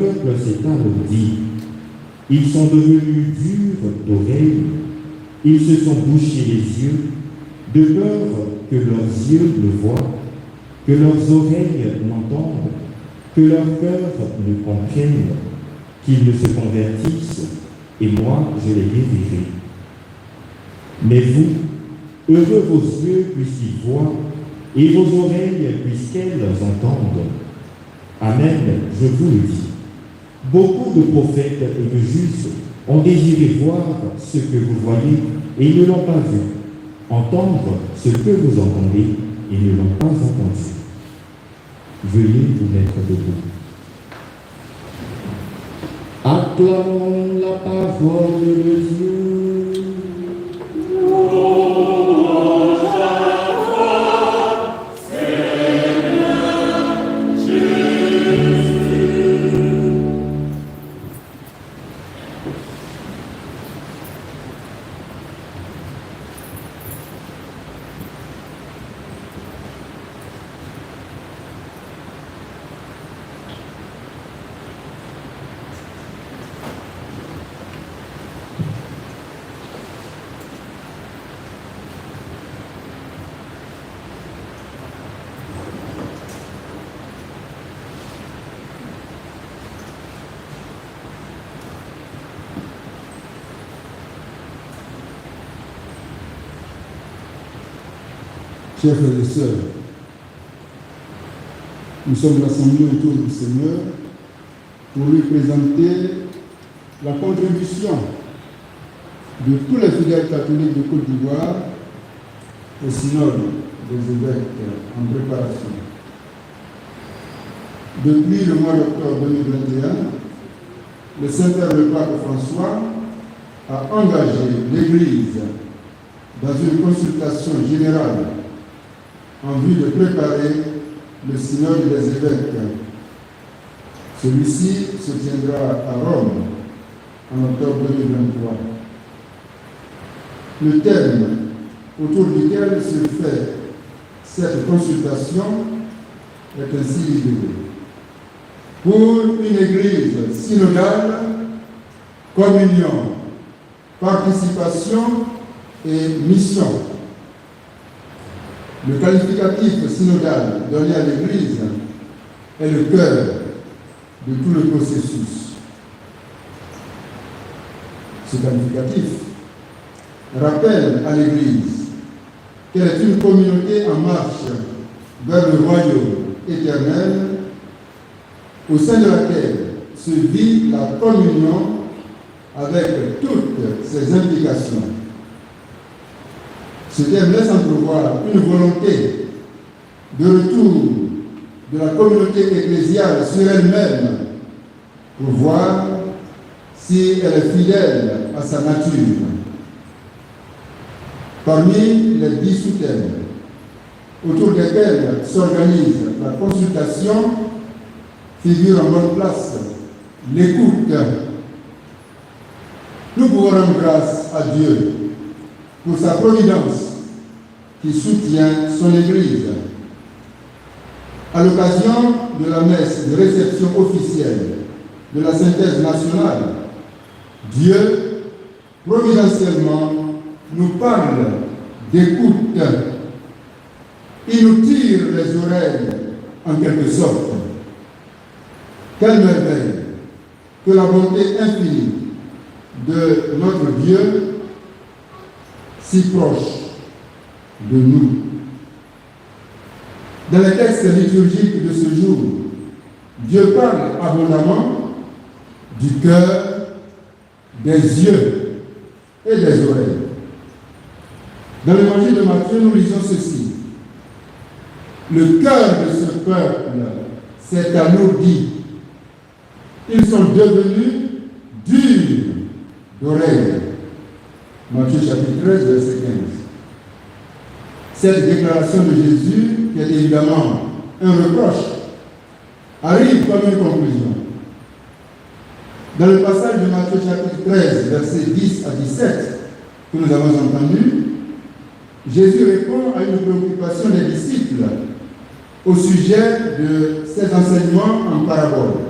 peuple s'est alourdi. Ils sont devenus durs d'oreilles. Ils se sont bouchés les yeux, de peur que leurs yeux ne voient, que leurs oreilles n'entendent, que leur cœur ne comprenne, qu'ils ne se convertissent, et moi je les guérirai. Mais vous, heureux vos yeux puissent y voir, et vos oreilles puisqu'elles entendent. Amen, je vous le dis. Beaucoup de prophètes et de justes ont désiré voir ce que vous voyez et ils ne l'ont pas vu, entendre ce que vous entendez et ne l'ont pas entendu. Veuillez vous mettre debout. Acclamons la parole de Dieu. Chers frères et sœurs, nous sommes rassemblés autour du Seigneur pour lui présenter la contribution de tous les fidèles catholiques de Côte d'Ivoire au synode des évêques en préparation. Depuis le mois d'octobre 2021, le Saint-Père le Pape François a engagé l'Église dans une consultation générale en vue de préparer le synode des évêques. Celui-ci se tiendra à Rome en octobre 2023. Le thème autour duquel se fait cette consultation est ainsi libellé. Pour une Église synodale, communion, participation et mission. Le qualificatif synodal donné à l'Église est le cœur de tout le processus. Ce qualificatif rappelle à l'Église qu'elle est une communauté en marche vers le royaume éternel, au sein de laquelle se vit la communion avec toutes ses implications. Ce thème laisse entrevoir une volonté de retour de la communauté ecclésiale sur elle-même pour voir si elle est fidèle à sa nature. Parmi les 10 sous-thèmes autour desquels s'organise la consultation figure en bonne place l'écoute. Nous pouvons rendre grâce à Dieu pour sa providence qui soutient son Église. À l'occasion de la messe de réception officielle de la synthèse nationale, Dieu, providentiellement, nous parle d'écoute. Il nous tire les oreilles, en quelque sorte. Quelle merveille que la bonté infinie de notre Dieu si proche de nous. Dans les textes liturgiques de ce jour, Dieu parle abondamment du cœur, des yeux et des oreilles. Dans l'évangile de Matthieu, nous lisons ceci. Le cœur de ce peuple s'est alourdi. Ils sont devenus durs d'oreilles. Matthieu chapitre 13, verset 15. Cette déclaration de Jésus, qui est évidemment un reproche, arrive comme une conclusion. Dans le passage de Matthieu chapitre 13, versets 10 à 17, que nous avons entendu, Jésus répond à une préoccupation des disciples au sujet de ces enseignements en parabole.